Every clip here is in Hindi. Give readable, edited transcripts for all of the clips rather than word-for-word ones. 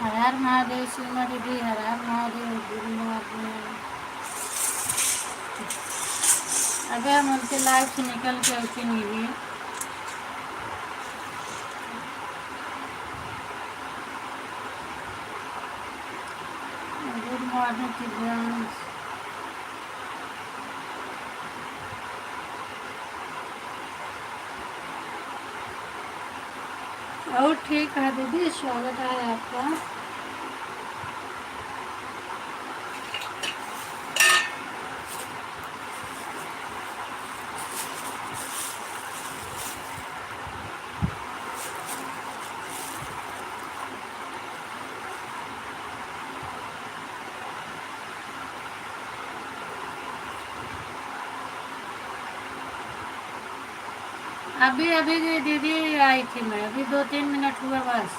हर हर महादेव सीमा दीदी, हर हर महादेव गुरु महादेव। अगर हम उनके लाइफ से निकल के ऐसे नहीं हुए। Good morning childrens. और ठीक है दीदी, स्वागत है आपका। अभी अभी दीदी आई थी मैं, अभी 2-3 मिनट हुआ बस।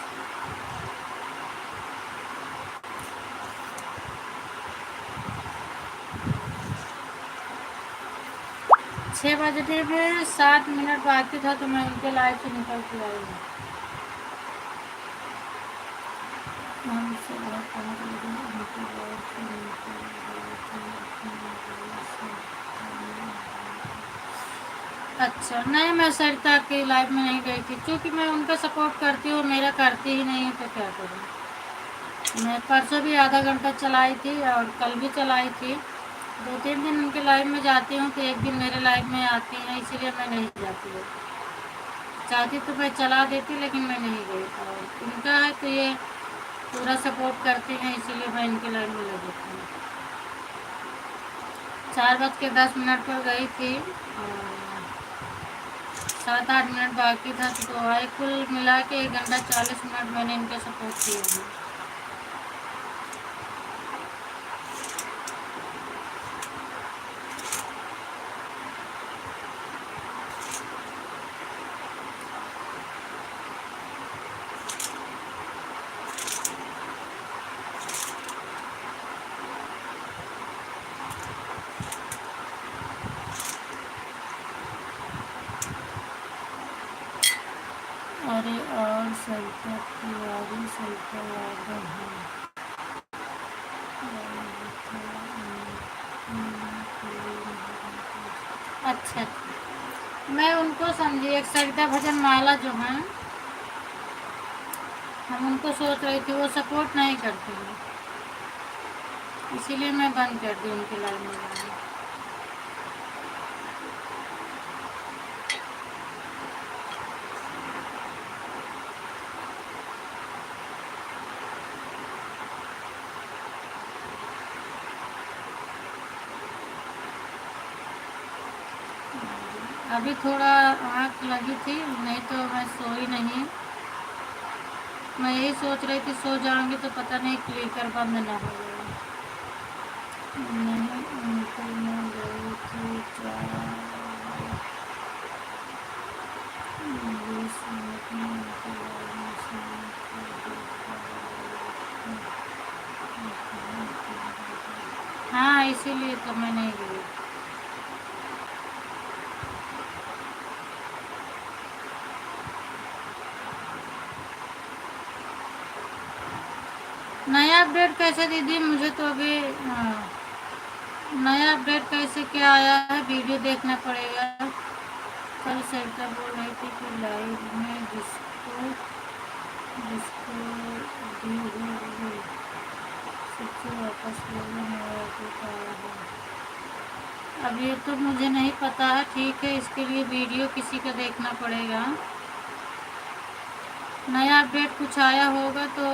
6 बजने में 7 मिनट बाकी था तो मैं उनके लाइफ से निकल के आई हूँ। अच्छा नहीं, मैं सरिता की लाइफ में नहीं गई थी क्योंकि मैं उनका सपोर्ट करती हूँ, मेरा करती ही नहीं है तो क्या करूँ। मैं परसों भी आधा घंटा चलाई थी और कल भी चलाई थी। 2-3 दिन उनके लाइफ में जाती हूँ तो एक दिन मेरे लाइफ में आती हैं, इसीलिए मैं नहीं जाती हूँ। चाहती तो मैं चला देती लेकिन मैं नहीं गई। और इनका है तो ये पूरा सपोर्ट करते हैं, इसीलिए मैं इनके लाइन में लगी थी। 4:10 पर गई थी और 7-8 मिनट बाकी था तो आए, कुल मिला के 1 घंटा 40 मिनट मैंने इनका सपोर्ट किया है। अरे और सरिता तिवारी, सरिता यादव है। अच्छा, मैं उनको समझी, एक सरिता भजन माला जो है, हम उनको सोच रही थी वो सपोर्ट नहीं करती हैं, इसीलिए मैं बंद कर दी उनकी लाइन में जाना। अभी थोड़ा आँख लगी थी, नहीं तो मैं सोई नहीं। मैं यही सोच रही थी सो जाऊंगी तो पता नहीं क्लिकर बंद ना हो जाए। नहीं उनको मैं गई थी 20 मिनट में उनके बारे में सुन के देखा। हाँ इसीलिए तो मैं नहीं गई। नया अपडेट कैसे दीदी, मुझे तो अभी नया अपडेट कैसे क्या आया है, वीडियो देखना पड़ेगा। कल सरिता बोल रही थी कि लाइव में जिसको जिसको दी हुई सबसे वापस लेने मेरा अपडेट आया है। अब ये तो मुझे नहीं पता है, ठीक है, इसके लिए वीडियो किसी का देखना पड़ेगा। नया अपडेट कुछ आया होगा तो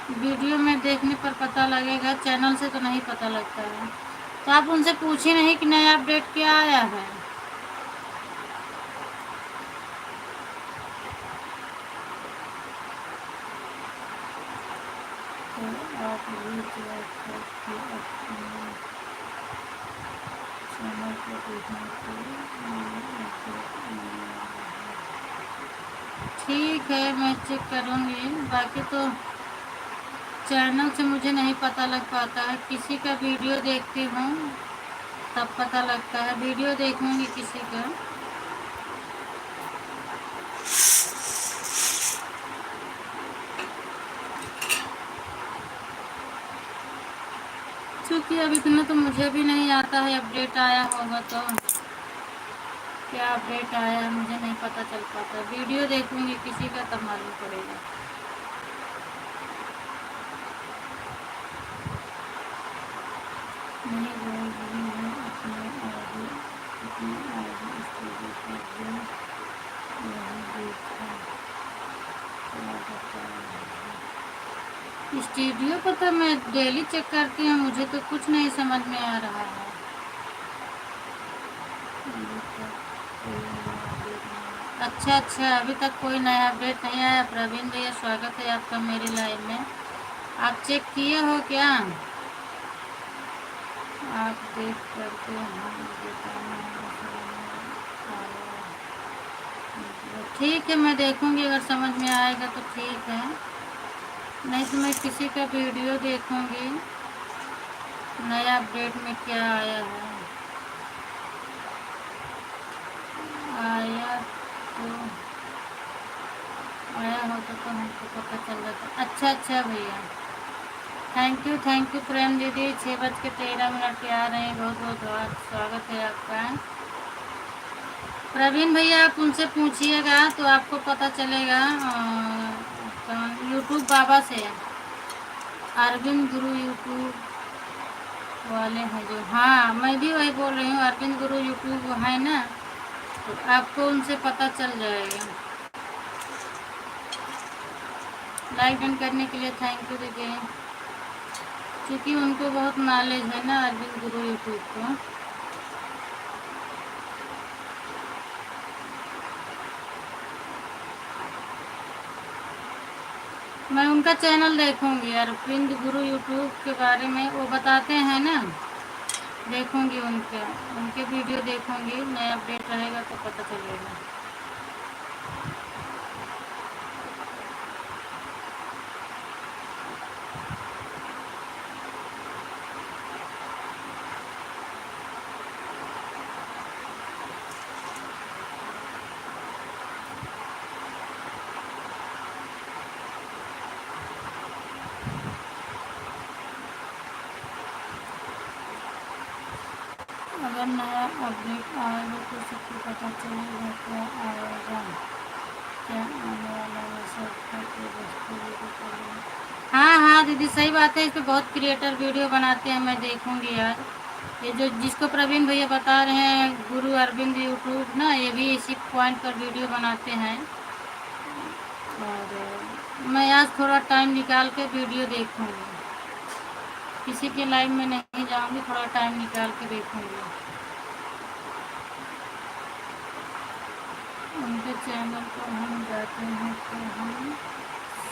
वीडियो में देखने पर पता लगेगा, चैनल से तो नहीं पता लगता है। तो आप उनसे पूछे नहीं कि नया अपडेट क्या आया है। तो आप चैनल को देखने ठीक है, मैं चेक करूँगी। बाकी तो चैनल से मुझे नहीं पता लग पाता है, किसी का वीडियो देखती हूँ तब पता लगता है। वीडियो देखूँगी किसी का। क्योंकि अब इतना तो मुझे भी नहीं आता है, अपडेट आया होगा तो क्या अपडेट आया है मुझे नहीं पता चल पाता। वीडियो देखूंगी किसी का तब मालूम पड़ेगा। नहीं बोल रही हूँ अपने आगे स्टूडियो पर जो यही देखा क्या बताया। स्टूडियो को तो मैं डेली चेक करती हूँ, मुझे तो कुछ नहीं समझ में आ रहा है। अच्छा अच्छा, अभी तक कोई नया अपडेट नहीं आया। प्रवीण भैया स्वागत है आपका मेरी लाइव में। आप चेक किए हो क्या? आप देख करके हम ठीक है, मैं देखूंगी, अगर समझ में आएगा तो ठीक है, नहीं तो मैं किसी का वीडियो देखूंगी नया अपडेट में क्या आया है। आया तो आया होता तो हमको पता चल जाता। अच्छा अच्छा भैया, थैंक यू प्रेम दीदी। 6:13 पे आ रहे हैं, बहुत बहुत स्वागत है आपका। प्रवीण भैया आप उनसे पूछिएगा तो आपको पता चलेगा। यूट्यूब बाबा से, अरविंद गुरु यूट्यूब वाले हैं जो, हाँ मैं भी वही बोल रही हूँ, अरविंद गुरु यूट्यूब है ना, तो आपको उनसे पता चल जाएगा। लाइक डन करने के लिए थैंक यू दीदी, क्योंकि उनको बहुत नॉलेज है ना अरविंद गुरु यूट्यूब को। मैं उनका चैनल देखूंगी, अरविंद गुरु यूट्यूब के बारे में वो बताते हैं ना, देखूंगी उनके वीडियो देखूंगी, नया अपडेट रहेगा तो पता चलेगा। अगर नया अपडेट आएगा तो सबको पता चलेगा क्या आएगा, क्या आने वाला है सब। हाँ हाँ दीदी सही बात है, इस पर बहुत क्रिएटर वीडियो बनाते हैं, मैं देखूंगी यार। ये जो जिसको प्रवीण भैया बता रहे हैं गुरु अरविंद यूट्यूब ना, ये भी इसी पॉइंट पर वीडियो बनाते हैं। और मैं आज थोड़ा टाइम निकाल के वीडियो देखूंगी, किसी के लाइव में नहीं जाऊंगी, थोड़ा टाइम निकाल के देखूंगी। उनके चैनल पर हम जाते हैं तो हम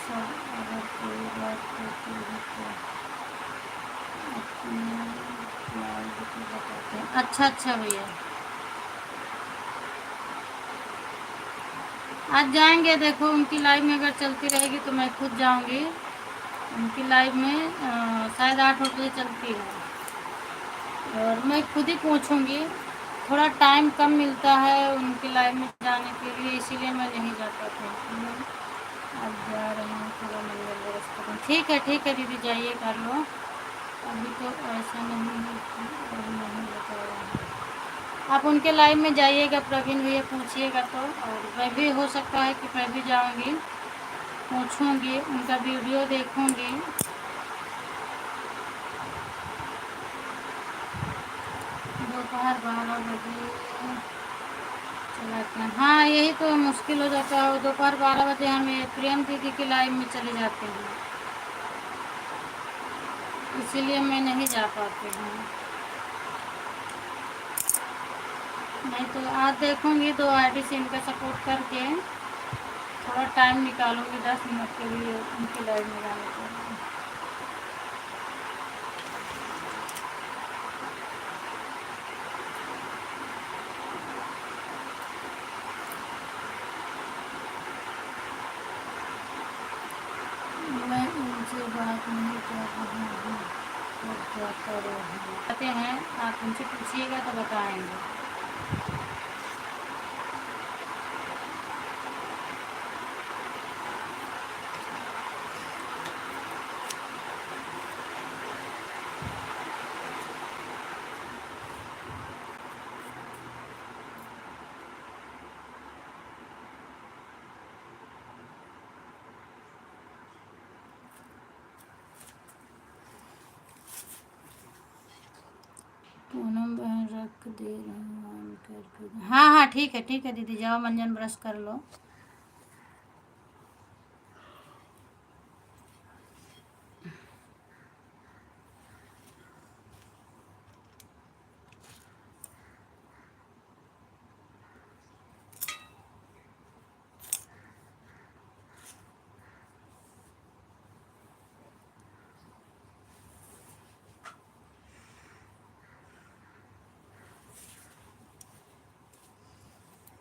सब अगर कोई बात करते हैं तो अपने लाइव को बताते हैं। अच्छा अच्छा भैया, आज जाएंगे, देखो उनकी लाइव में अगर चलती रहेगी तो मैं खुद जाऊंगी उनकी लाइव में। शायद 8 बजे चलती है और मैं खुद ही पूछूंगी। थोड़ा टाइम कम मिलता है उनकी लाइव में जाने के लिए, इसीलिए मैं नहीं जा पाती हूँ। अब जा रही हूँ थोड़ा मंदिर व्यवस्था में। ठीक है दीदी, जाइए कर लो, अभी तो ऐसा नहीं है कि नहीं बता रहा है। आप उनके लाइव में जाइएगा, प्रवीण भैया पूछिएगा तो, और मैं भी हो सकता है कि मैं भी जाऊँगी, पूछूँगी, उनका वीडियो देखूँगी। दोपहर 12 बजे चलाते हैं, हाँ यही तो मुश्किल हो जाता है, दोपहर 12 बजे हमें प्रियम दीदी की लाइव में चले जाते हैं, इसीलिए मैं नहीं जा पाती हूँ। नहीं तो आज देखूँगी 2 आईडी से इनका सपोर्ट करके थोड़ा टाइम निकालूंगी 10 मिनट के लिए उनकी लाइव में जाने के लिए। मैं उनसे बात नहीं कर रही हूँ तो क्या कहते हैं, आप उनसे पूछिएगा तो बताएंगे। पूनम बहन रख दे रही हूँ ऑन करके। हाँ हाँ ठीक है दीदी, जाओ मंजन ब्रश कर लो।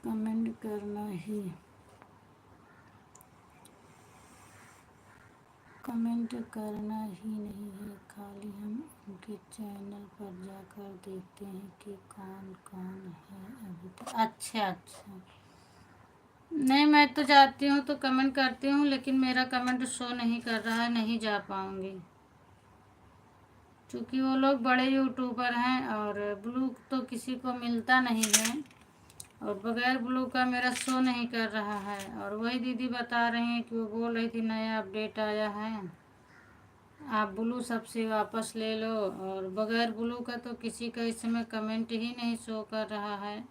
कमेंट करना ही नहीं है, खाली हम उनके चैनल पर जाकर देखते हैं कि कौन कौन है अभी तक। अच्छा अच्छा, नहीं मैं तो जाती हूँ तो कमेंट करती हूँ, लेकिन मेरा कमेंट शो नहीं कर रहा है, नहीं जा पाऊँगी क्योंकि वो लोग बड़े यूट्यूबर हैं और ब्लू तो किसी को मिलता नहीं है, और बगैर ब्लू का मेरा शो नहीं कर रहा है। और वही दीदी बता रही हैं कि वो बोल रही थी नया अपडेट आया है, आप ब्लू सबसे वापस ले लो, और बगैर ब्लू का तो किसी का इस समय कमेंट ही नहीं शो कर रहा है।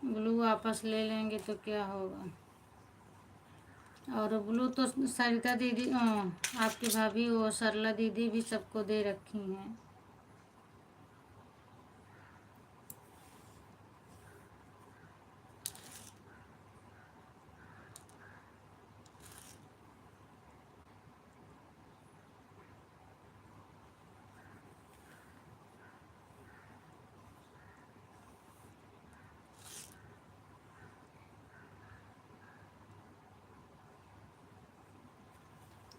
ब्लू वापस ले लेंगे तो क्या होगा। और ब्लू तो सरिता दीदी, आपकी भाभी वो सरला दीदी भी सबको दे रखी हैं।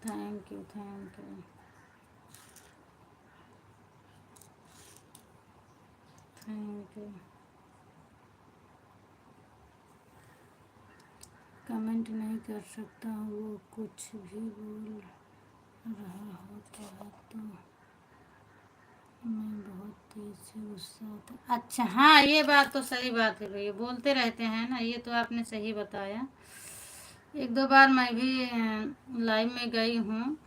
Thank you thank you thank you. Comment नहीं कर सकता हूँ, वो कुछ भी बोल रहा होता है तो मैं बहुत तेज से गुस्सा होता। अच्छा हाँ, ये बात तो सही बात है भैया, बोलते रहते हैं ना, ये तो आपने सही बताया। एक दो बार मैं भी लाइव में गई हूँ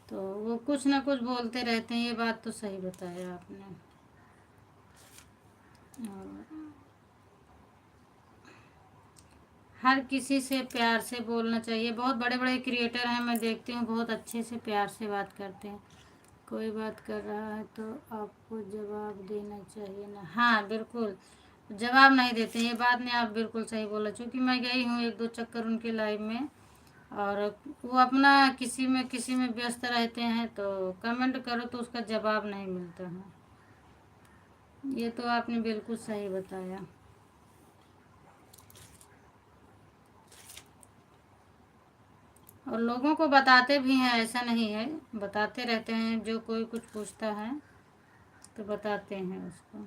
तो वो कुछ ना कुछ बोलते रहते हैं, ये बात तो सही बताया आपने। और हर किसी से प्यार से बोलना चाहिए। बहुत बड़े बड़े क्रिएटर हैं, मैं देखती हूँ बहुत अच्छे से प्यार से बात करते हैं। कोई बात कर रहा है तो आपको जवाब देना चाहिए ना। हाँ बिल्कुल, जवाब नहीं देते, ये बात नहीं, आप बिल्कुल सही बोला। चूँकि मैं गई हूँ एक दो चक्कर उनके लाइव में, और वो अपना किसी में व्यस्त रहते हैं, तो कमेंट करो तो उसका जवाब नहीं मिलता है। ये तो आपने बिल्कुल सही बताया। और लोगों को बताते भी हैं, ऐसा नहीं है, बताते रहते हैं, जो कोई कुछ पूछता है तो बताते हैं उसको।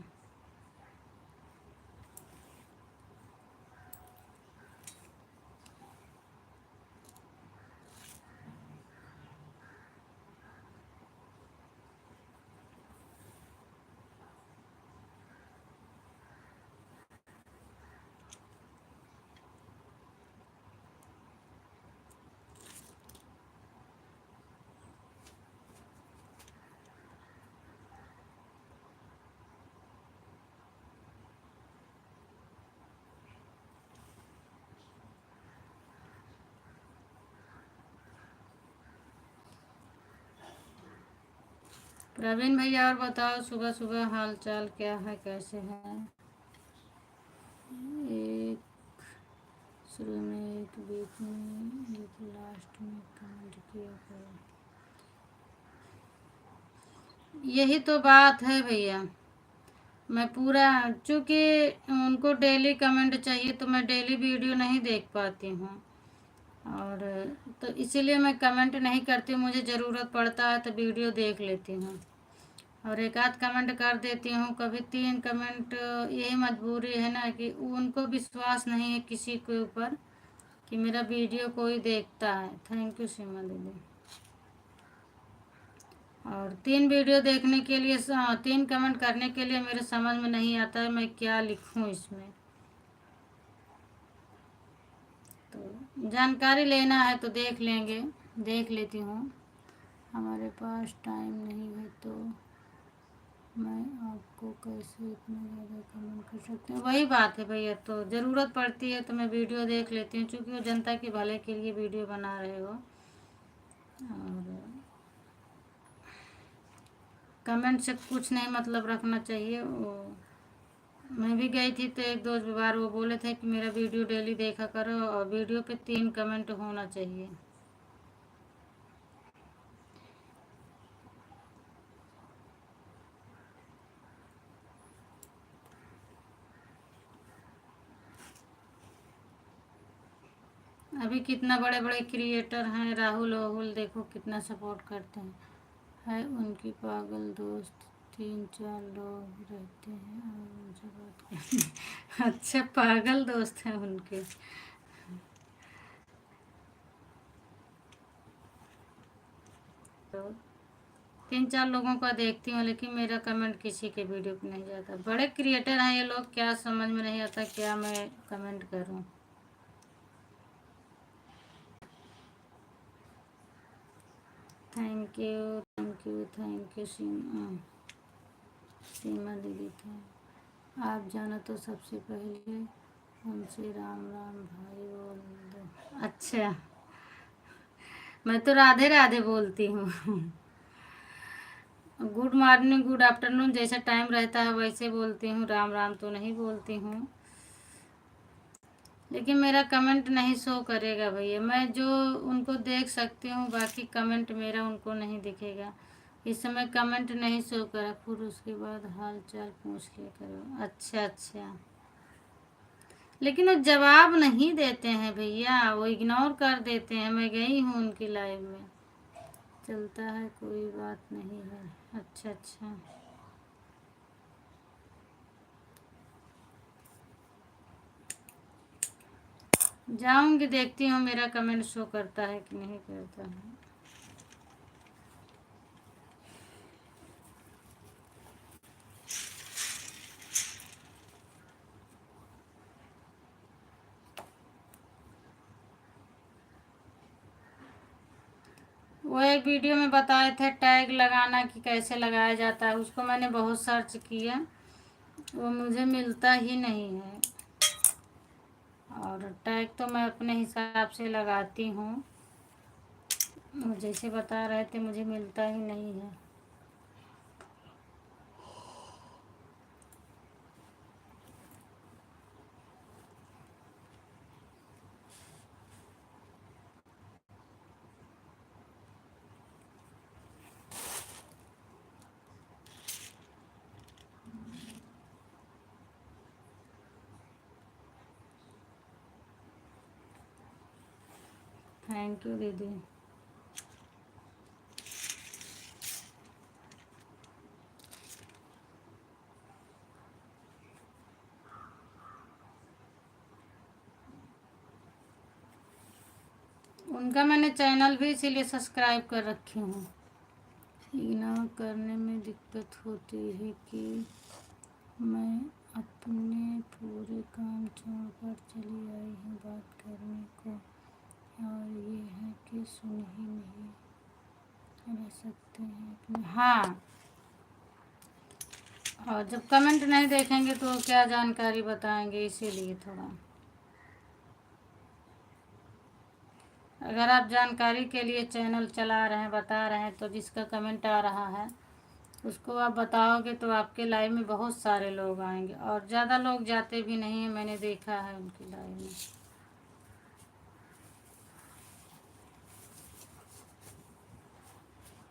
प्रवीण भैया और बताओ, सुबह सुबह हाल चाल क्या है, कैसे हैं? एक शुरू में, एक बीच में, एक लास्ट में कमेंट किया करो। यही तो बात है भैया, मैं पूरा, चूँकि उनको डेली कमेंट चाहिए तो मैं डेली वीडियो नहीं देख पाती हूँ, और तो इसीलिए मैं कमेंट नहीं करती, मुझे ज़रूरत पड़ता है तो वीडियो देख लेती हूँ और एक आध कमेंट कर देती हूँ, कभी 3 कमेंट। यही मजबूरी है ना कि उनको विश्वास नहीं है किसी के ऊपर कि मेरा वीडियो कोई देखता है। थैंक यू सीमा दीदी। और 3 वीडियो देखने के लिए, 3 कमेंट करने के लिए मेरे समझ में नहीं आता है मैं क्या लिखूँ इसमें। तो जानकारी लेना है तो देख लेंगे, देख लेती हूँ। हमारे पास टाइम नहीं है तो मैं आपको कैसे इतना ज़्यादा कमेंट कर सकती हूँ? वही बात है भैया, तो ज़रूरत पड़ती है तो मैं वीडियो देख लेती हूँ, क्योंकि वो जनता के भले के लिए वीडियो बना रहे हो। और कमेंट से कुछ नहीं मतलब रखना चाहिए। वो मैं भी गई थी तो एक दो बार वो बोले थे कि मेरा वीडियो डेली देखा करो, और वीडियो पे 3 कमेंट होना चाहिए। अभी कितना बड़े बड़े क्रिएटर हैं, राहुल वाहुल देखो कितना सपोर्ट करते हैं। है उनकी पागल दोस्त 3-4 लोग रहते हैं और उनसे बात करते हैं। अच्छा, पागल दोस्त हैं उनके। तो 3-4 लोगों का देखती हूँ, लेकिन मेरा कमेंट किसी के वीडियो पे नहीं जाता। बड़े क्रिएटर हैं ये लोग, क्या समझ में नहीं आता क्या मैं कमेंट करूँ। Thank you, thank you, thank you Seema दीदी था। आप जाना तो सबसे पहले उनसे राम राम भाई बोल दो। अच्छा, मैं तो राधे राधे बोलती हूँ। गुड मॉर्निंग, गुड आफ्टरनून, जैसा टाइम रहता है वैसे बोलती हूँ, राम राम तो नहीं बोलती हूँ। लेकिन मेरा कमेंट नहीं शो करेगा भैया, मैं जो उनको देख सकती हूँ, बाकी कमेंट मेरा उनको नहीं दिखेगा। इस समय कमेंट नहीं शो करा, फिर उसके बाद हाल चाल पूछ लिया करो। अच्छा अच्छा, लेकिन वो जवाब नहीं देते हैं भैया, वो इग्नोर कर देते हैं। मैं गई हूँ उनकी लाइव में। चलता है, कोई बात नहीं है। अच्छा अच्छा, जाऊंगी, देखती हूँ मेरा कमेंट शो करता है कि नहीं करता है। वो एक वीडियो में बताए थे टैग लगाना कि कैसे लगाया जाता है, उसको मैंने बहुत सर्च किया, वो मुझे मिलता ही नहीं है। और टैग तो मैं अपने हिसाब से लगाती हूँ, वो जैसे बता रहे थे मुझे मिलता ही नहीं है। थैंक यू दीदी। उनका मैंने चैनल भी इसीलिए सब्सक्राइब कर रखी हूँ। इग्नोर करने में दिक्कत होती है कि मैं अपने पूरे काम छोड़कर चली आई हूँ बात करने को, और ये है कि सुन ही नहीं रह सकते हैं अपने। हाँ, और जब कमेंट नहीं देखेंगे तो क्या जानकारी बताएंगे, इसीलिए थोड़ा। अगर आप जानकारी के लिए चैनल चला रहे हैं, बता रहे हैं, तो जिसका कमेंट आ रहा है उसको आप बताओगे तो आपके लाइव में बहुत सारे लोग आएंगे, और ज़्यादा लोग जाते भी नहीं हैं, मैंने देखा है उनकी लाइव में।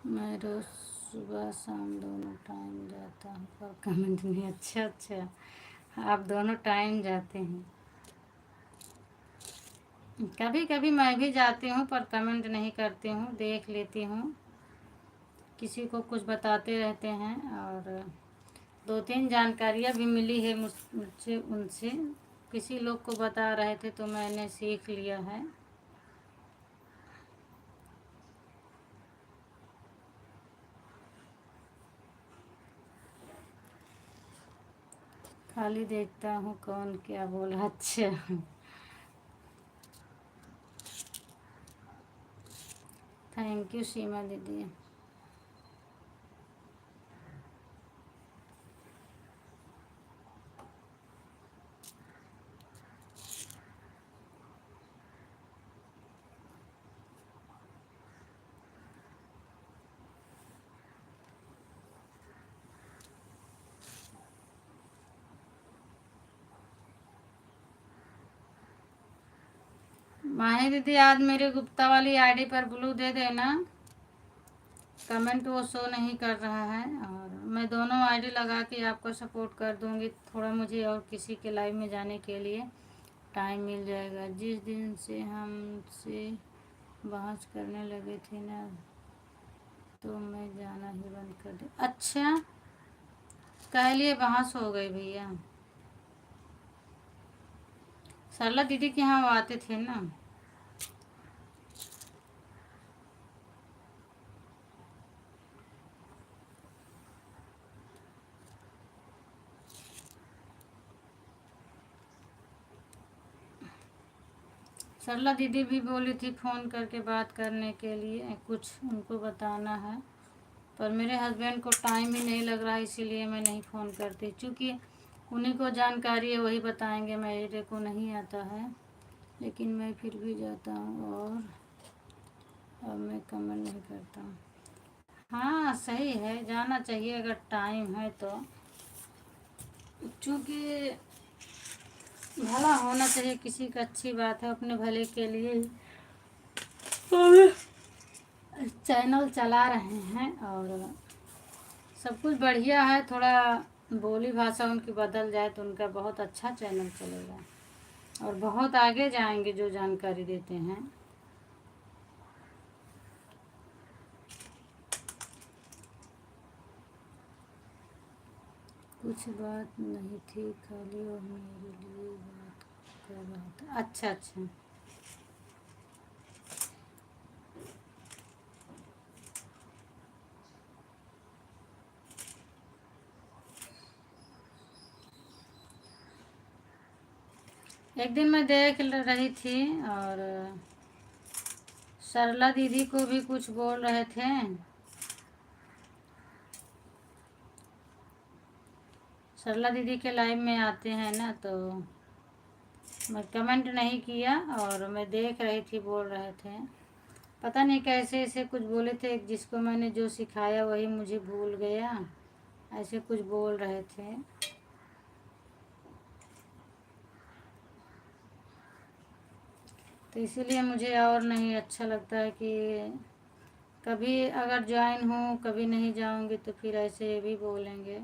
मैं रोज़ सुबह शाम दोनों टाइम जाता हूँ पर कमेंट नहीं। अच्छा अच्छा, आप दोनों टाइम जाते हैं। कभी कभी मैं भी जाती हूँ पर कमेंट नहीं करती हूँ, देख लेती हूँ। किसी को कुछ बताते रहते हैं, और 2-3 जानकारियाँ भी मिली है मुझसे उनसे। किसी लोग को बता रहे थे तो मैंने सीख लिया है। खाली देखता हूँ कौन क्या बोला। अच्छा, थैंक यू सीमा दीदी। माही दीदी आज मेरे गुप्ता वाली आईडी पर ब्लू दे देना, कमेंट वो शो नहीं कर रहा है, और मैं दोनों आईडी लगा के आपको सपोर्ट कर दूंगी। थोड़ा मुझे और किसी के लाइव में जाने के लिए टाइम मिल जाएगा। जिस दिन से हमसे बहस करने लगे थे ना, तो मैं जाना ही बंद कर दी। अच्छा, कह लिए बहस हो गई भैया। सरला दीदी के यहाँ वो आते थे ना। सरला दीदी भी बोली थी फ़ोन करके बात करने के लिए, कुछ उनको बताना है, पर मेरे हस्बैंड को टाइम ही नहीं लग रहा, इसीलिए मैं नहीं फ़ोन करती, क्योंकि उन्हीं को जानकारी है, वही बताएंगे, मेरे को नहीं आता है। लेकिन मैं फिर भी जाता हूँ और अब मैं कमेंट नहीं करता हूँ। हाँ सही है, जाना चाहिए अगर टाइम है तो, क्योंकि भला होना चाहिए किसी का, अच्छी बात है, अपने भले के लिए चैनल चला रहे हैं, और सब कुछ बढ़िया है। थोड़ा बोली भाषा उनकी बदल जाए तो उनका बहुत अच्छा चैनल चलेगा, और बहुत आगे जाएंगे जो जानकारी देते हैं। कुछ बात नहीं थी, खाली और मेरे लिए बात कर रहा था। अच्छा अच्छा, एक दिन मैं देख रही थी और सरला दीदी को भी कुछ बोल रहे थे। सरला दीदी के लाइव में आते हैं ना, तो मैं कमेंट नहीं किया, और मैं देख रही थी, बोल रहे थे, पता नहीं कैसे ऐसे कुछ बोले थे, जिसको मैंने जो सिखाया वही मुझे भूल गया, ऐसे कुछ बोल रहे थे। तो इसीलिए मुझे और नहीं अच्छा लगता है कि कभी अगर ज्वाइन हूँ, कभी नहीं जाऊँगी, तो फिर ऐसे भी बोलेंगे,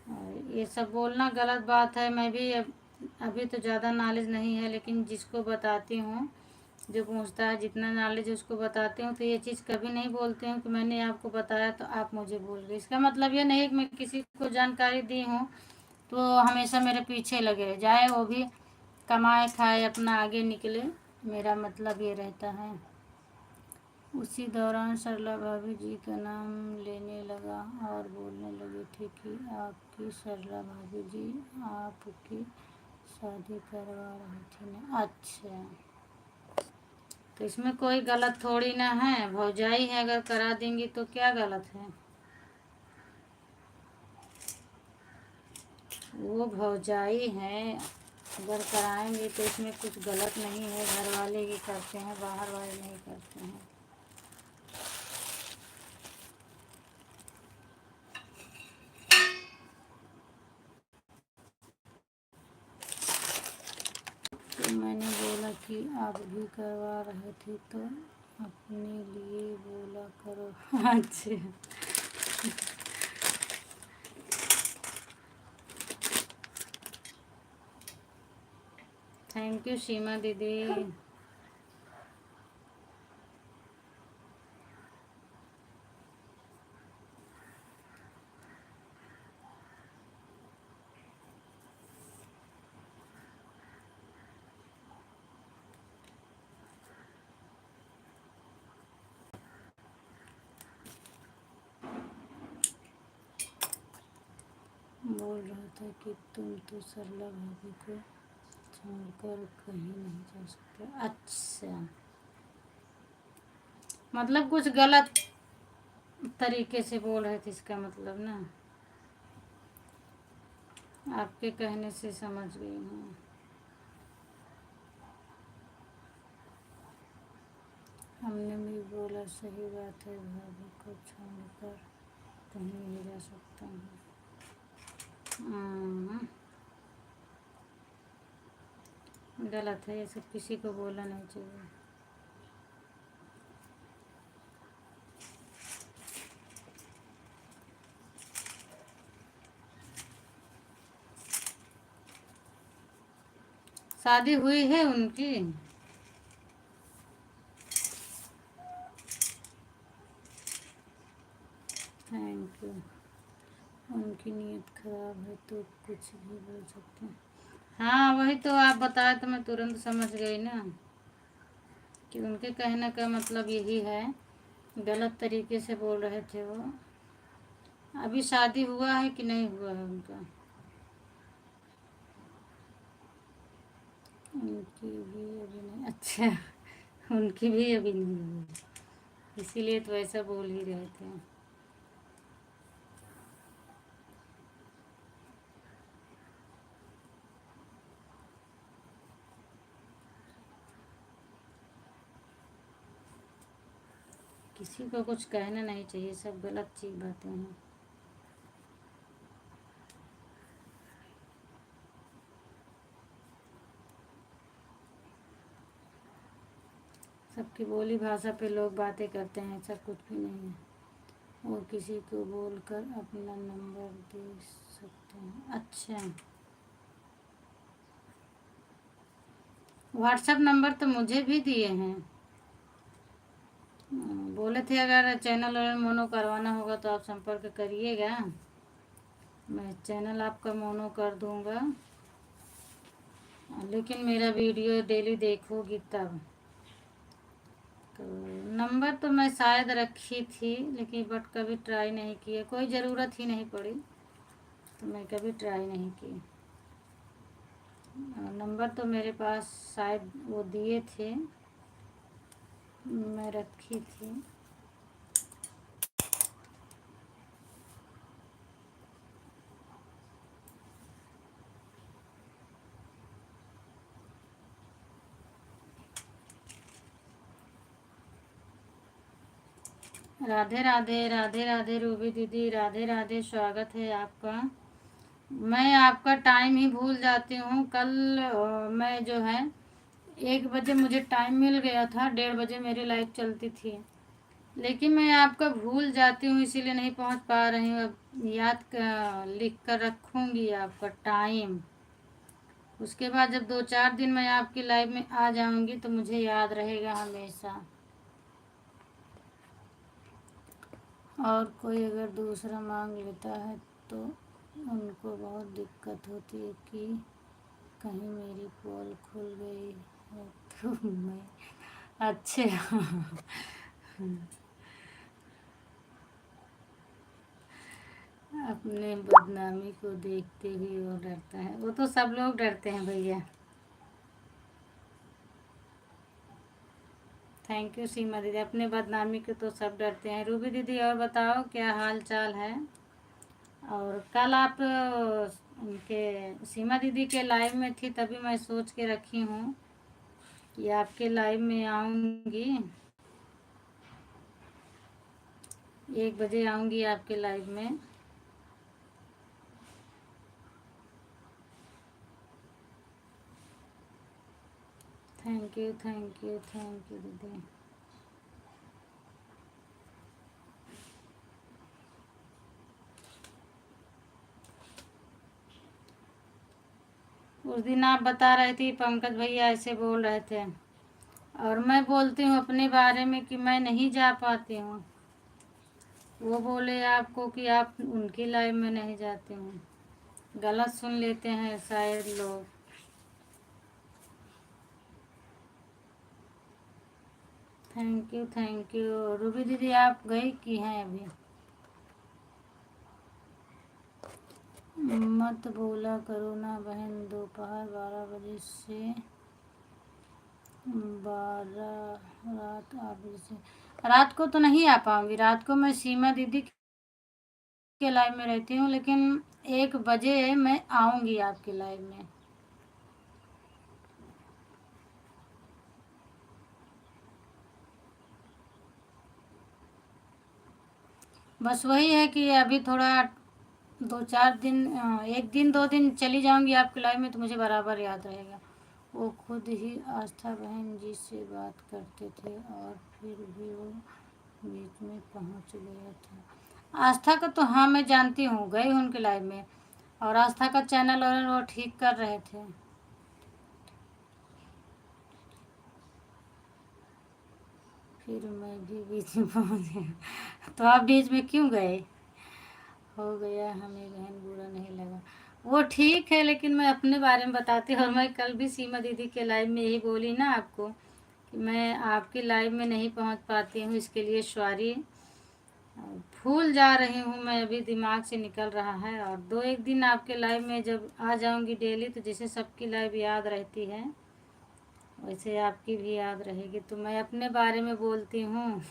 और ये सब बोलना गलत बात है। मैं भी अभी तो ज़्यादा नॉलेज नहीं है, लेकिन जिसको बताती हूँ, जो पूछता है जितना नॉलेज उसको बताती हूँ, तो ये चीज़ कभी नहीं बोलती हूँ कि मैंने आपको बताया तो आप मुझे भूल गए। इसका मतलब ये नहीं कि मैं किसी को जानकारी दी हूँ तो हमेशा मेरे पीछे लगे जाए, वो भी कमाए खाए अपना आगे निकले, मेरा मतलब ये रहता है। उसी दौरान सरला भाभी जी का नाम लेने लगा और बोलने लगी थी कि आपकी सरला भाभी जी आपकी शादी करवा रही थी ना। अच्छा, तो इसमें कोई गलत थोड़ी ना है, भौजाई है, अगर करा देंगी तो क्या गलत है। वो भौजाई है, अगर कराएंगे तो इसमें कुछ गलत नहीं है, घर वाले ही करते हैं, बाहर वाले नहीं करते हैं। तो मैंने बोला कि आप भी करवा रहे थे तो अपने लिए बोला करो। अच्छा, थैंक यू सीमा दीदी। बोल रहा था कि तुम तो सरला भाभी को छोड़कर कहीं नहीं जा सकते। अच्छा, मतलब कुछ गलत तरीके से बोल रहे थे, इसका मतलब ना, आपके कहने से समझ गई हूँ। हमने भी बोला सही बात है, भाभी को छोड़कर कहीं नहीं जा सकता हूँ। गलत है, ये सब किसी को बोलना नहीं चाहिए। शादी हुई है उनकी? Thank you. उनकी नीयत खराब है तो कुछ भी बोल सकते हैं। हाँ वही तो आप बताए तो मैं तुरंत समझ गई ना कि उनके कहने का मतलब यही है। गलत तरीके से बोल रहे थे वो। अभी शादी हुआ है कि नहीं हुआ है उनका? उनकी भी अभी नहीं। अच्छा उनकी भी अभी नहीं हुई, इसीलिए तो ऐसा बोल ही रहे थे। किसी को कुछ कहना नहीं चाहिए, सब गलत चीज़ बातें हैं। सबकी बोली भाषा पे लोग बातें करते हैं, ऐसा कुछ भी नहीं है। वो किसी को बोलकर अपना नंबर दे सकते हैं। अच्छा, व्हाट्सएप नंबर तो मुझे भी दिए हैं। बोले थे अगर चैनल और मोनो करवाना होगा तो आप संपर्क करिएगा, मैं चैनल आपका मोनो कर दूंगा। लेकिन मेरा वीडियो डेली देखोगी तब। तो नंबर तो मैं शायद रखी थी, लेकिन बट कभी ट्राई नहीं किया, कोई ज़रूरत ही नहीं पड़ी तो मैं कभी ट्राई नहीं की। नंबर तो मेरे पास शायद वो दिए थे, मैं रखी थी। राधे राधे, राधे राधे रूबी दीदी, राधे राधे, स्वागत है आपका। मैं आपका टाइम ही भूल जाती हूँ। कल मैं जो है 1 बजे मुझे टाइम मिल गया था, 1:30 बजे मेरी लाइव चलती थी, लेकिन मैं आपका भूल जाती हूँ इसीलिए नहीं पहुँच पा रही हूँ। अब लिख कर रखूँगी आपका टाइम, उसके बाद जब 2-4 दिन मैं आपकी लाइव में आ जाऊँगी तो मुझे याद रहेगा हमेशा। और कोई अगर दूसरा मांग लेता है तो उनको बहुत दिक्कत होती है कि कहीं मेरी पोल खुल गई है तो मैं। अच्छे अपने बदनामी को देखते ही वो डरता है, वो तो सब लोग डरते हैं भैया। थैंक यू सीमा दीदी, अपने बदनामी को तो सब डरते हैं। रूबी दीदी और बताओ क्या हाल चाल है? और कल आप उनके सीमा दीदी के लाइव में थी, तभी मैं सोच के रखी हूँ कि आपके लाइव में आऊँगी, 1 बजे आऊँगी आपके लाइव में। Thank you thank you thank you दीदी। उस दिन आप बता रही थी पंकज भैया ऐसे बोल रहे थे, और मैं बोलती हूँ अपने बारे में कि मैं नहीं जा पाती हूँ, वो बोले आपको कि आप उनकी लाइव में नहीं जाती हूँ। गलत सुन लेते हैं शायद लोग। थैंक यू रूबी दीदी, आप गई की हैं अभी? मत बोला करो ना बहन, दोपहर 12 बजे से 12 रात 8 बजे से। रात को तो नहीं आ पाऊँगी, रात को मैं सीमा दीदी के लाइव में रहती हूँ, लेकिन 1 बजे मैं आऊँगी आपके लाइव में। बस वही है कि अभी थोड़ा 2-4 दिन 1 दिन 2 दिन चली जाऊँगी आपके लाइव में तो मुझे बराबर याद रहेगा। वो खुद ही आस्था बहन जी से बात करते थे और फिर भी वो बीच में पहुंच गया था। आस्था को तो हाँ मैं जानती हूँ, गई हूँ उनके लाइव में, और आस्था का चैनल और वो ठीक कर रहे थे। फिर मैं भी बीच में पहुंच गया। तो आप बीच में क्यों गए? हो गया हमें बहन, बुरा नहीं लगा। वो ठीक है, लेकिन मैं अपने बारे में बताती हूँ। और मैं कल भी सीमा दीदी के लाइव में यही बोली ना आपको कि मैं आपकी लाइव में नहीं पहुंच पाती हूँ, इसके लिए सॉरी। भूल जा रही हूँ मैं, अभी दिमाग से निकल रहा है। और दो एक दिन आपके लाइव में जब आ जाऊंगी डेली, तो जैसे सबकी लाइव याद रहती है वैसे आपकी भी याद रहेगी। तो मैं अपने बारे में बोलती हूँ।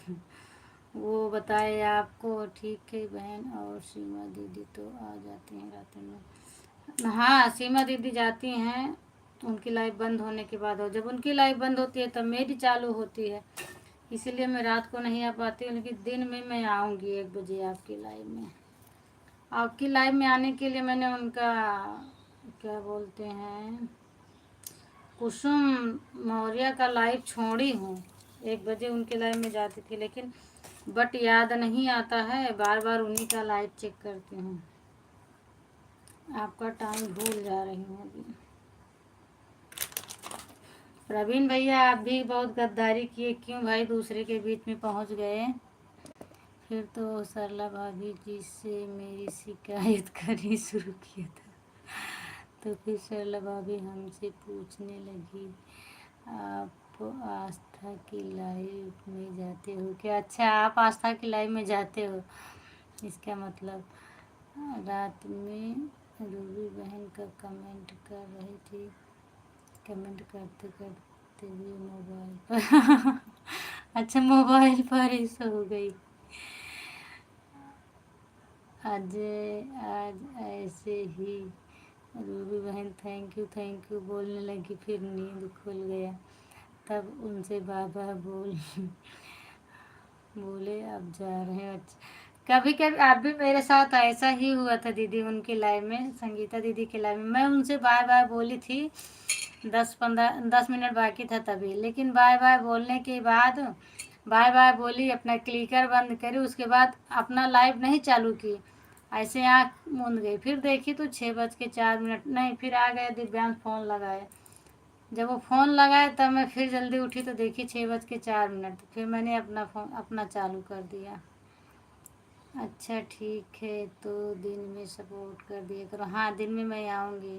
वो बताए आपको, ठीक है बहन। और सीमा दीदी तो आ जाती हैं रात में? हाँ, सीमा दीदी जाती हैं उनकी लाइव बंद होने के बाद, और जब उनकी लाइव बंद होती है तब मेरी चालू होती है। इसीलिए मैं रात को नहीं आ पाती हूँ, लेकिन दिन में मैं आऊँगी 1 बजे आपकी लाइव में। आपकी लाइव में आने के लिए मैंने उनका क्या बोलते हैं, कुसुम मौर्य का लाइव छोड़ी हूँ। 1 बजे उनके लाइव में जाती थी, लेकिन बट याद नहीं आता है, बार बार उन्हीं का लाइव चेक करती हूँ। आपका टाइम भूल जा रही हूँ अभी। प्रवीण भैया आप भी बहुत गद्दारी किए, क्यों भाई दूसरे के बीच में पहुँच गए? फिर तो सरला भाभी जी से मेरी शिकायत करनी शुरू किया था। तो फिर सरला भाभी हमसे पूछने लगी, आप आस्था की लाइव में जाते हो क्या? अच्छा, आप आस्था की लाइव में जाते हो, इसका मतलब। रात में रूबी बहन का कमेंट कर रही थी, कमेंट करते करते हुए मोबाइल पर। अच्छा, मोबाइल पर ही सो गई। आज आज ऐसे ही रूबी बहन थैंक यू बोलने लगी, फिर नींद खुल गया। तब उनसे बाबा बोले अब जा रहे हैं। अच्छा, कभी कभी आप भी, मेरे साथ ऐसा ही हुआ था दीदी उनकी लाइव में, संगीता दीदी के लाइव में। मैं उनसे बाय बाय बोली थी, 10 मिनट बाकी था तभी, लेकिन बाय बाय बोलने के बाद, बाय बाय बोली, अपना क्लिकर बंद करी, उसके बाद अपना लाइव नहीं चालू की, ऐसे आँख मूंद गई। फिर देखी तो 6:04 नहीं, फिर आ गया दिव्यांश फ़ोन लगाए। जब वो फ़ोन लगाए तब मैं फिर जल्दी उठी तो देखी 6:04। फिर मैंने अपना फ़ोन अपना चालू कर दिया। अच्छा ठीक है, तो दिन में सपोर्ट कर दिया करो। हाँ, दिन में मैं आऊँगी।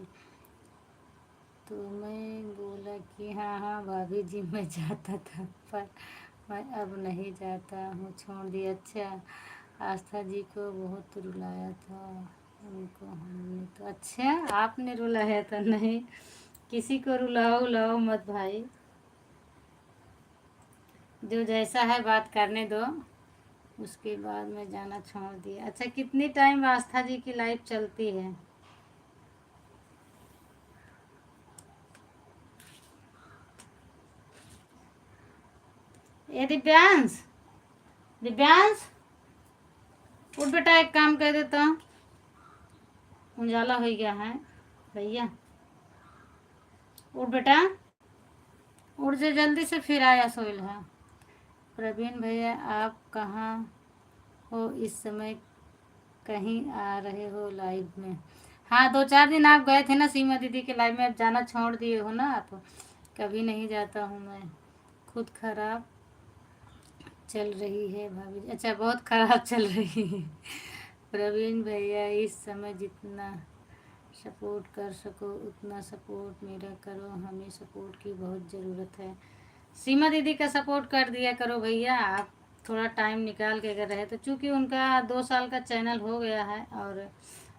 तो मैं बोला कि हाँ हाँ भाभी जी, मैं जाता था पर मैं अब नहीं जाता हूँ, छोड़ दिया। अच्छा, आस्था जी को बहुत रुलाया था उनको हमने तो। अच्छा, आपने रुलाया था? नहीं, किसी को रुलाओ उलाओ मत भाई, जो जैसा है बात करने दो। उसके बाद मैं जाना छोड़ दिया। अच्छा, कितनी टाइम आस्था जी की लाइफ चलती है? ये दिव्यांश, दिव्यांश उठ बेटा, एक काम कर देता हूँ, उजाला हो गया है भैया। उठ बेटा, उठ जा जल्दी से, फिर आया सोइल है। प्रवीण भैया आप कहाँ हो इस समय? कहीं आ रहे हो लाइव में? हाँ, 2-4 दिन आप गए थे ना सीमा दीदी के लाइव में, अब जाना छोड़ दिए हो ना आप। कभी नहीं जाता हूँ मैं, खुद खराब चल रही है भाभी। अच्छा, बहुत खराब चल रही है। प्रवीण भैया इस समय जितना सपोर्ट कर सको उतना सपोर्ट मेरा करो, हमें सपोर्ट की बहुत ज़रूरत है। सीमा दीदी का सपोर्ट कर दिया करो भैया, आप थोड़ा टाइम निकाल के अगर रहे तो। चूँकि उनका 2 साल का चैनल हो गया है, और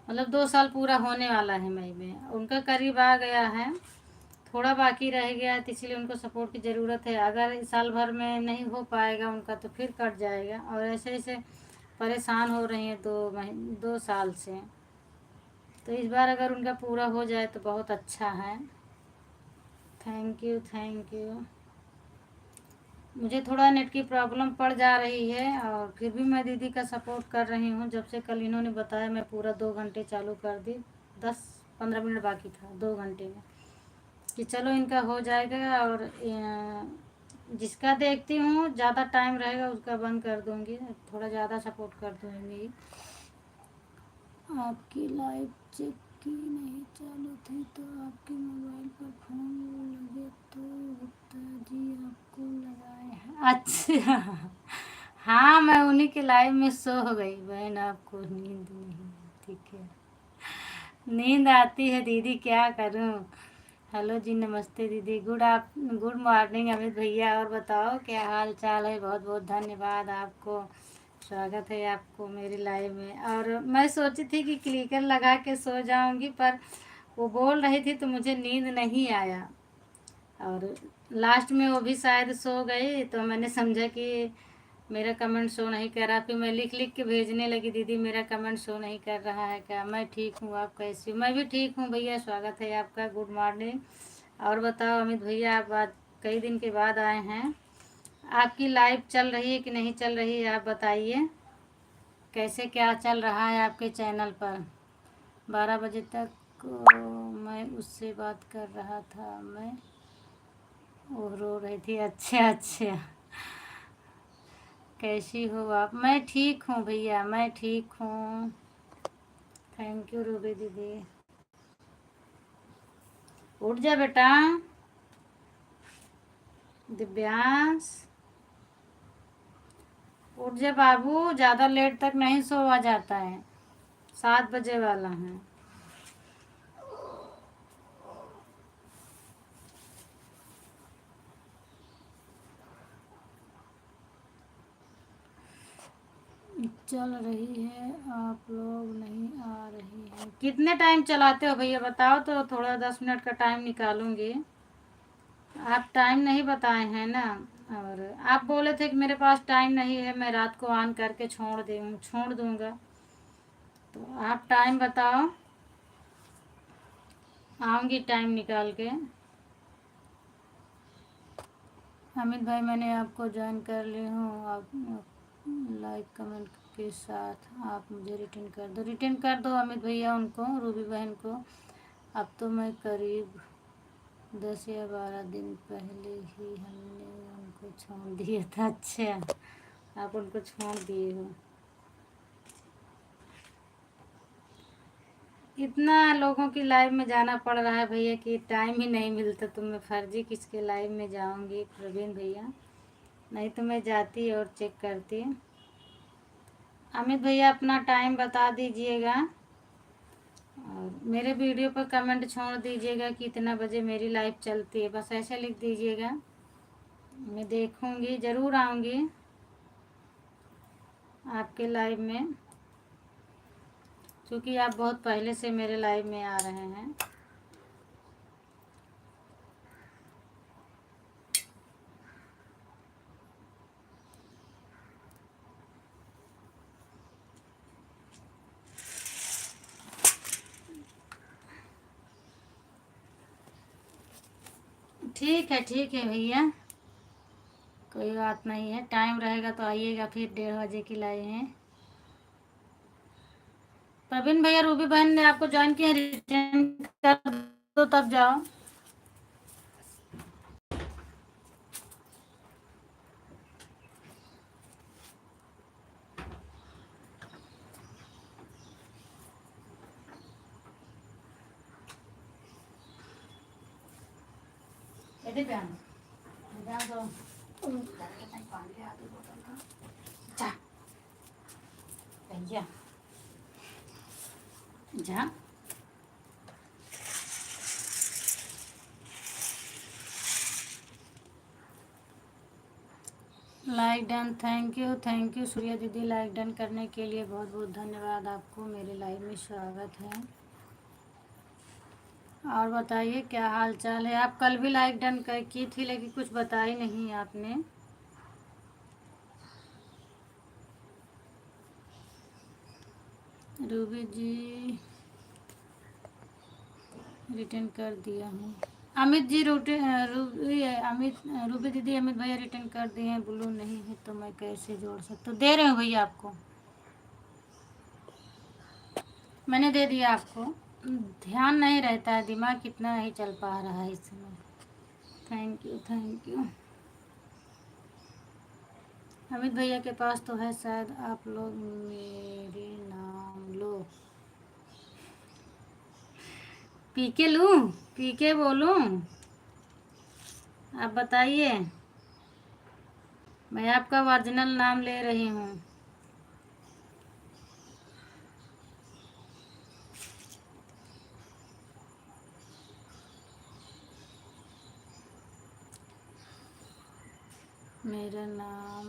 मतलब 2 साल पूरा होने वाला है मई में, उनका करीब आ गया है, थोड़ा बाकी रह गया है, तो इसलिए उनको सपोर्ट की ज़रूरत है। अगर इस साल भर में नहीं हो पाएगा उनका तो फिर कट जाएगा। और ऐसे ऐसे परेशान हो रही हैं 2 साल से, तो इस बार अगर उनका पूरा हो जाए तो बहुत अच्छा है। Thank you, thank you. मुझे थोड़ा नेट की प्रॉब्लम पड़ जा रही है, और फिर भी मैं दीदी का सपोर्ट कर रही हूँ। जब से कल इन्होंने बताया, मैं पूरा 2 घंटे चालू कर दी, 10-15 मिनट बाकी था 2 घंटे में। कि चलो इनका हो जाएगा, और जिसका देखती हूँ ज़्यादा टाइम रहेगा उसका बंद कर दूँगी, थोड़ा ज़्यादा सपोर्ट कर दूँगी। आपकी लाइव चेक की नहीं चालू थी तो आपके मोबाइल पर फोन लगे तो गुप्ता जी आपको लगाए हैं। अच्छा। हाँ, मैं उन्हीं के लाइव में सो हो गई बहन, आपको नींद नहीं ठीक है। नींद आती है दीदी, क्या करूं। हेलो जी, नमस्ते दीदी, गुड मॉर्निंग अमित भैया। और बताओ क्या हाल चाल है। बहुत बहुत धन्यवाद आपको, स्वागत है आपको मेरी लाइव में। और मैं सोची थी कि क्लिकर लगा के सो जाऊंगी, पर वो बोल रही थी तो मुझे नींद नहीं आया, और लास्ट में वो भी शायद सो गई, तो मैंने समझा कि मेरा कमेंट शो नहीं कर रहा। फिर मैं लिख लिख के भेजने लगी, दीदी मेरा कमेंट शो नहीं कर रहा है क्या। मैं ठीक हूँ, आप कैसी हो। मैं भी ठीक हूँ भैया, स्वागत है आपका, गुड मॉर्निंग। और बताओ अमित भैया, आप आज कई दिन के बाद आए हैं, आपकी लाइव चल रही है कि नहीं चल रही है, आप बताइए कैसे क्या चल रहा है आपके चैनल पर। 12 बजे तक मैं उससे बात कर रहा था, मैं वो रो रही थी। अच्छा अच्छा, कैसी हो आप। मैं ठीक हूँ भैया, मैं ठीक हूँ, थैंक यू रूबी दीदी। उठ जा बेटा दिव्यांश, उठ जा बाबू, ज़्यादा लेट तक नहीं सोया जाता है, 7 बजे वाला है। चल रही है, आप लोग नहीं आ रही है। कितने टाइम चलाते हो भैया बताओ तो, थोड़ा 10 मिनट का टाइम निकालूंगी। आप टाइम नहीं बताए हैं ना, और आप बोले थे कि मेरे पास टाइम नहीं है, मैं रात को ऑन करके छोड़ दूंगा, तो आप टाइम बताओ, आऊँगी टाइम निकाल के। अमित भाई मैंने आपको ज्वाइन कर ली हूँ, आप लाइक कमेंट के साथ आप मुझे रिटर्न कर दो। रिटर्न कर दो अमित भैया उनको, रूबी बहन को। अब तो मैं करीब 10 या 12 दिन पहले ही हमने उनको छोड़ दिया था। अच्छा, आप उनको छोड़ दिए हो। इतना लोगों की लाइव में जाना पड़ रहा है भैया कि टाइम ही नहीं मिलता, तो मैं फर्जी किसके लाइव में जाऊंगी प्रवीण भैया, नहीं तो मैं जाती और चेक करती। अमित भैया अपना टाइम बता दीजिएगा, और मेरे वीडियो पर कमेंट छोड़ दीजिएगा कि इतना बजे मेरी लाइव चलती है, बस ऐसे लिख दीजिएगा, मैं देखूंगी, ज़रूर आऊँगी आपके लाइव में, क्योंकि आप बहुत पहले से मेरे लाइव में आ रहे हैं। ठीक है भैया, कोई बात नहीं है, टाइम रहेगा तो आइएगा, फिर 1:30 बजे की लाइव है। प्रवीण भैया रूबी बहन ने आपको ज्वाइन किया, रिटर्न कर दो तब जाओ। यदि प्यान ध्यान दो, पानी ले आती बोतल का। जा भैया जा। Like done, thank you Surya दीदी, लाइक डन करने के लिए बहुत बहुत धन्यवाद आपको, मेरे लाइव में स्वागत है। और बताइए क्या हाल चाल है। आप कल भी लाइक डन की थी, लेकिन कुछ बताई नहीं आपने। रूबी जी रिटर्न कर दिया हूँ। अमित जी रूबी दीदी अमित भैया रिटर्न कर दिए हैं, ब्लू नहीं है तो मैं कैसे जोड़ सकता हूँ। दे रहे हो भैया आपको, मैंने दे दिया आपको। ध्यान नहीं रहता है, दिमाग कितना नहीं चल पा रहा है इस समय। Thank you thank you. Amit भैया के पास तो है शायद, आप लोग मेरे नाम लो। पी के लूँ, पी के बोलूँ? आप बताइए, मैं आपका ओरिजिनल नाम ले रही हूँ। मेरा नाम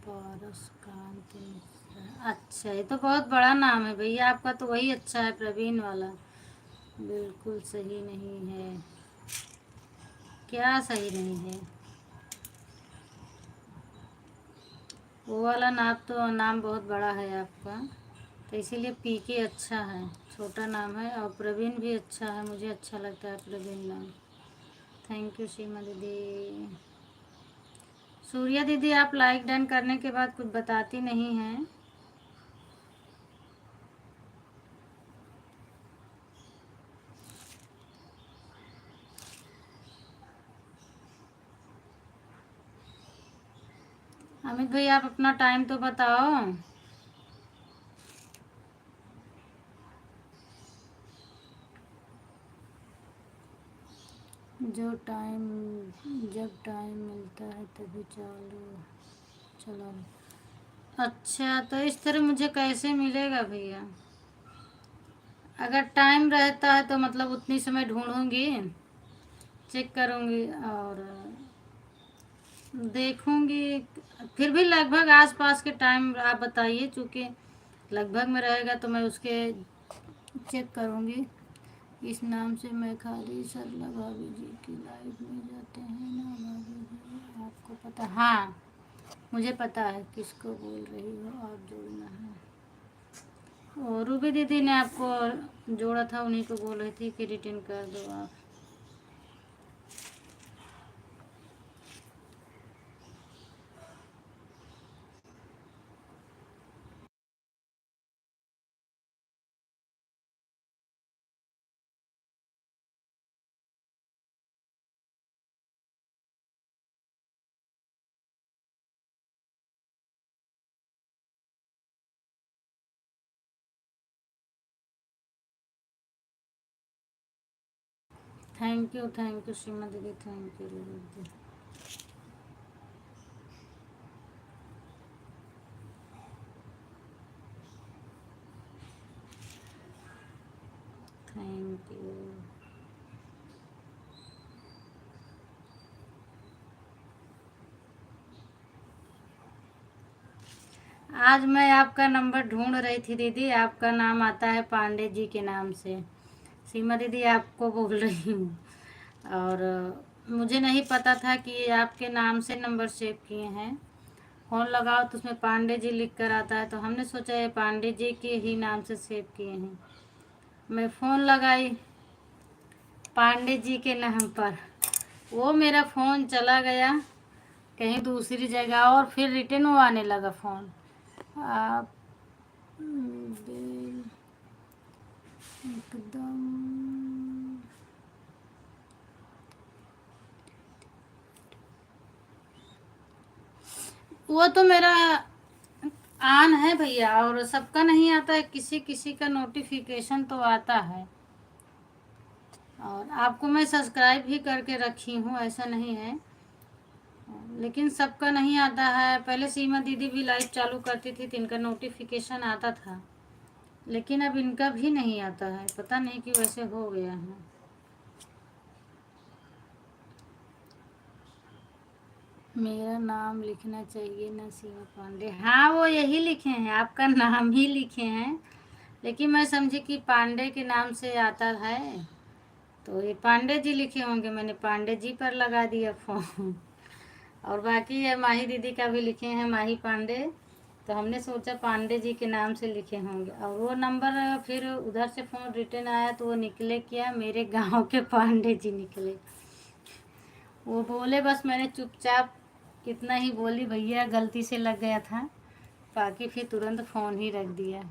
पारस कांत मिश्रा। अच्छा, ये तो बहुत बड़ा नाम है भैया आपका, तो वही अच्छा है, प्रवीण वाला। बिल्कुल सही नहीं है। क्या सही नहीं है? वो वाला नाम बहुत बड़ा है आपका, तो इसीलिए पी के अच्छा है, छोटा नाम है। और प्रवीण भी अच्छा है, मुझे अच्छा लगता है प्रवीण नाम। थैंक यू सीमा दीदी। सूर्या दीदी, आप लाइक डन करने के बाद कुछ बताती नहीं हैं। अमित भाई, आप अपना टाइम तो बताओ। जब टाइम मिलता है तभी चलो। अच्छा, तो इस तरह मुझे कैसे मिलेगा भैया? अगर टाइम रहता है तो मतलब उतनी समय ढूंढूंगी, चेक करूंगी और देखूंगी। फिर भी लगभग आसपास के टाइम आप बताइए, चूँकि लगभग में रहेगा तो मैं उसके चेक करूंगी। इस नाम से मैं खाली सरला भाभी जी की लाइफ में जाते हैं ना भाभी जी, आपको पता? हाँ, मुझे पता है किसको बोल रही हो आप, जोड़ना है। और रूबी दीदी ने आपको जोड़ा था, उन्हीं को बोल रही थी कि रिटर्न कर दो आप। थैंक यू सीमा दीदी, थैंक यू दीदी। Thank you. आज मैं आपका नंबर ढूंढ रही थी दीदी, आपका नाम आता है पांडे जी के नाम से। सीमा दीदी आपको बोल रही हूँ। और मुझे नहीं पता था कि ये आपके नाम से नंबर सेव किए हैं। फ़ोन लगाओ तो उसमें पांडे जी लिख कर आता है, तो हमने सोचा ये पांडे जी के ही नाम से सेव किए हैं। मैं फ़ोन लगाई पांडे जी के नाम पर, वो मेरा फ़ोन चला गया कहीं दूसरी जगह और फिर रिटर्न वो आने लगा फ़ोन। आप एकदम, वो तो मेरा ऑन है भैया, और सबका नहीं आता है, किसी किसी का नोटिफिकेशन तो आता है। और आपको मैं सब्सक्राइब भी करके रखी हूँ, ऐसा नहीं है, लेकिन सबका नहीं आता है। पहले सीमा दीदी भी लाइव चालू करती थी तो इनका नोटिफिकेशन आता था, लेकिन अब इनका भी नहीं आता है, पता नहीं कि वैसे हो गया है। मेरा नाम लिखना चाहिए ना सीमा पांडे? हाँ, वो यही लिखे हैं, आपका नाम ही लिखे हैं, लेकिन मैं समझी कि पांडे के नाम से आता है, तो ये पांडे जी लिखे होंगे, मैंने पांडे जी पर लगा दिया फ़ोन। और बाकी है माही दीदी का भी लिखे हैं माही पांडे, तो हमने सोचा पांडे जी के नाम से लिखे होंगे। और वो नंबर फिर उधर से फ़ोन रिटर्न आया तो वो निकले क्या, मेरे गांव के पांडे जी निकले। वो बोले, बस मैंने चुपचाप इतना ही बोली, भैया गलती से लग गया था, बाकी फिर तुरंत फ़ोन ही रख दिया।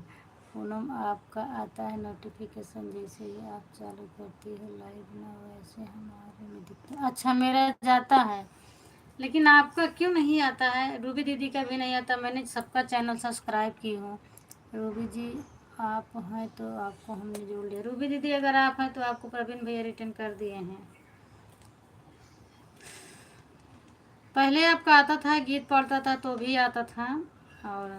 पूनम आपका आता है नोटिफिकेशन जैसे ही आप चालू करती हो लाइव ना वैसे हमारे में दिखता। अच्छा मेरा जाता है, लेकिन आपका क्यों नहीं आता है? रूबी दीदी का भी नहीं आता। मैंने सबका चैनल सब्सक्राइब की हूँ। रूबी जी आप हैं तो आपको हमने जोड़ लिया। रूबी दीदी अगर आप हैं तो आपको प्रवीण भैया रिटर्न कर दिए हैं। पहले आपका आता था, गीत पढ़ता था तो भी आता था, और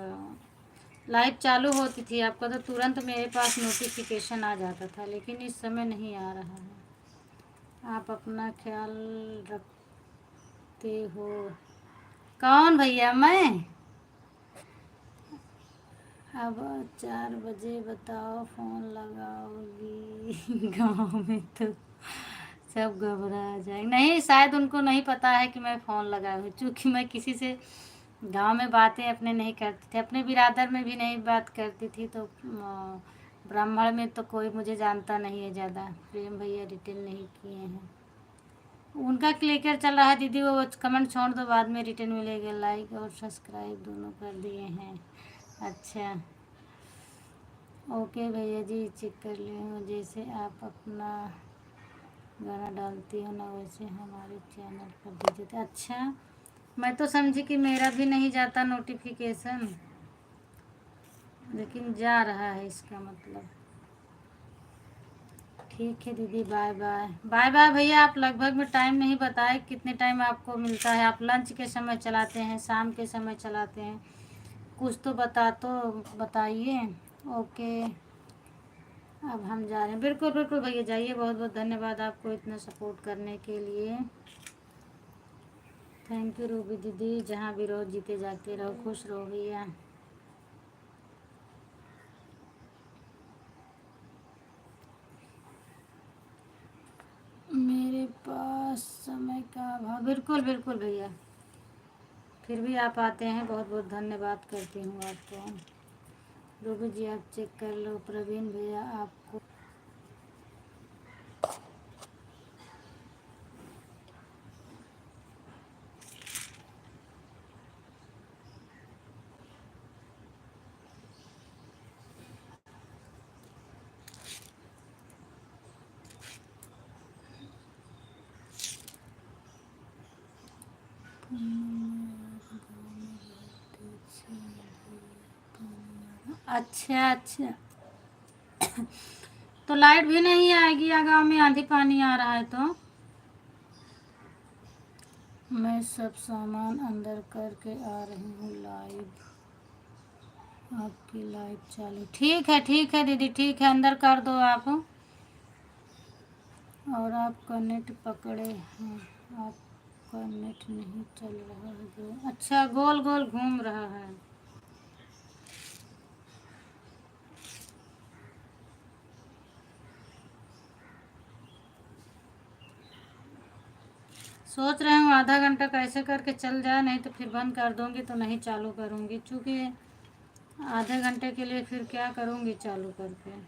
लाइव चालू होती थी आपका तो तुरंत मेरे पास नोटिफिकेशन आ जाता था, लेकिन इस समय नहीं आ रहा है। आप अपना ख्याल रखते हो? कौन भैया? मैं अब 4 बजे बताओ फ़ोन लगाओगी? गांव में तो सब घबरा जाए। नहीं, शायद उनको नहीं पता है कि मैं फ़ोन लगाई हूँ, क्योंकि मैं किसी से गांव में बातें अपने नहीं करती थी, अपने बिरादर में भी नहीं बात करती थी, तो ब्राह्मण में तो कोई मुझे जानता नहीं है ज़्यादा। प्रेम भैया रिटर्न नहीं किए हैं, उनका क्लिकर चल रहा है दीदी, वो कमेंट छोड़ दो, बाद में रिटर्न मिलेगा। लाइक और सब्सक्राइब दोनों कर दिए हैं। अच्छा ओके भैया जी, चेक कर ले हूँ। जैसे आप अपना गाना डालती हो ना वैसे हमारे चैनल पर दीजिए थे। अच्छा मैं तो समझी कि मेरा भी नहीं जाता नोटिफिकेशन, लेकिन जा रहा है इसका मतलब। ठीक है दीदी, बाय बाय। बाय बाय भैया। आप लगभग में टाइम नहीं बताए कितने टाइम आपको मिलता है? आप लंच के समय चलाते हैं, शाम के समय चलाते हैं? कुछ तो बताइए। ओके अब हम जा रहे हैं। बिल्कुल बिल्कुल भैया जाइए। बहुत बहुत धन्यवाद आपको इतना सपोर्ट करने के लिए। थैंक यू रूबी दीदी। जहाँ भी रहो जीते जागते रहो, खुश रहो भैया। मेरे पास समय का अभाव। बिल्कुल बिल्कुल भैया, फिर भी आप आते हैं, बहुत बहुत धन्यवाद करती हूँ आपको। रूबी जी आप चेक कर लो। प्रवीण भैया आपको अच्छा अच्छा तो लाइट भी नहीं आएगी या गाँव में आंधी पानी आ रहा है तो? मैं सब सामान अंदर करके आ रही हूँ लाइव। आपकी लाइव चालू। ठीक है दीदी, ठीक है, अंदर कर दो आप। और आपका नेट पकड़े हैं, आपका नेट नहीं चल रहा है जो। अच्छा गोल गोल घूम रहा है। सोच रहे हूँ आधा घंटा कैसे करके चल जाए, नहीं तो फिर बंद कर दूँगी, तो नहीं चालू करूँगी, क्योंकि आधे घंटे के लिए फिर क्या करूँगी चालू करके।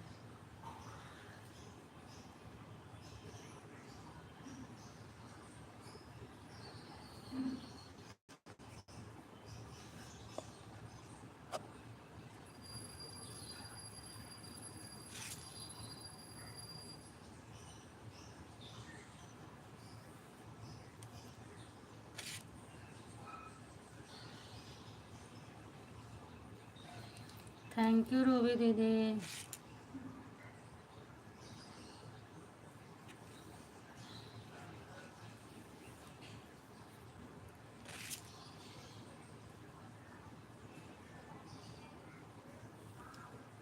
थैंक यू रूबी दीदी।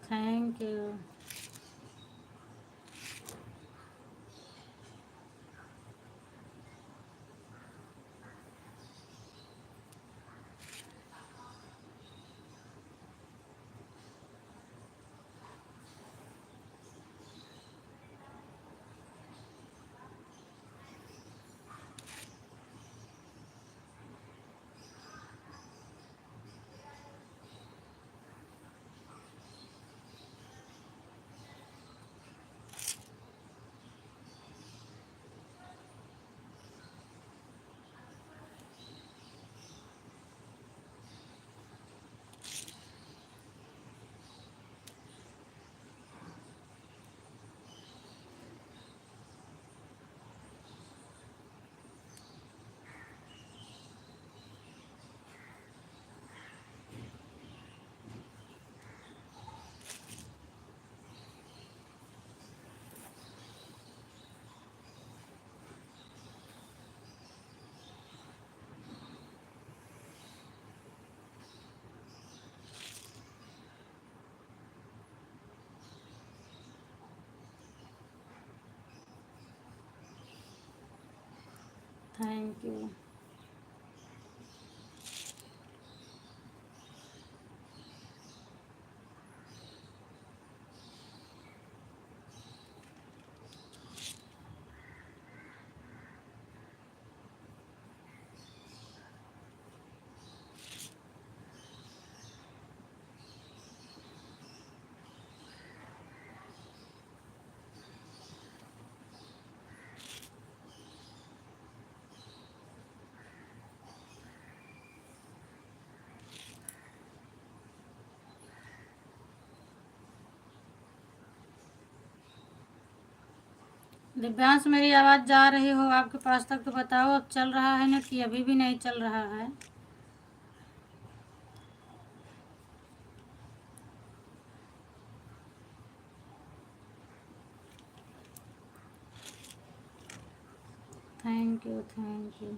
Thank you. Thank you. Divyansh, मेरी आवाज़ जा रही हो आपके पास तक तो बताओ, अब चल रहा है नेट कि अभी भी नहीं चल रहा है? Thank you, thank you.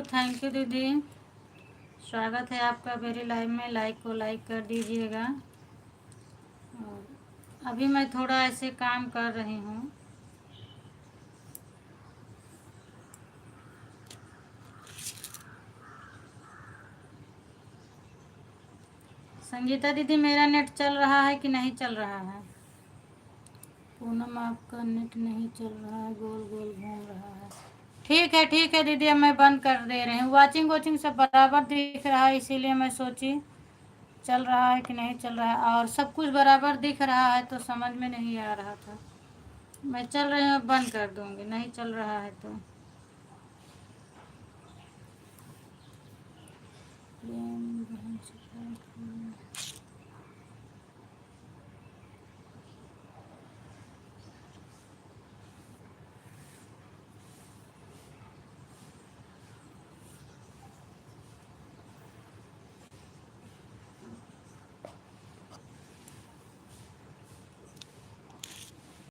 Thank you दीदी। स्वागत है आपका मेरी लाइव में। लाइक को लाइक कर दीजिएगा। और अभी मैं थोड़ा ऐसे काम कर रही हूँ। संगीता दीदी, मेरा नेट चल रहा है कि नहीं चल रहा है? पूनम, आपका नेट नहीं चल रहा है, गोल गोल घूम रहा है। ठीक है दीदी, अब मैं बंद कर दे रही हूँ। वाचिंग वॉचिंग सब बराबर दिख रहा है, इसीलिए मैं सोची चल रहा है कि नहीं चल रहा है। और सब कुछ बराबर दिख रहा है तो समझ में नहीं आ रहा था। मैं चल रही हूँ, बंद कर दूँगी, नहीं चल रहा है तो।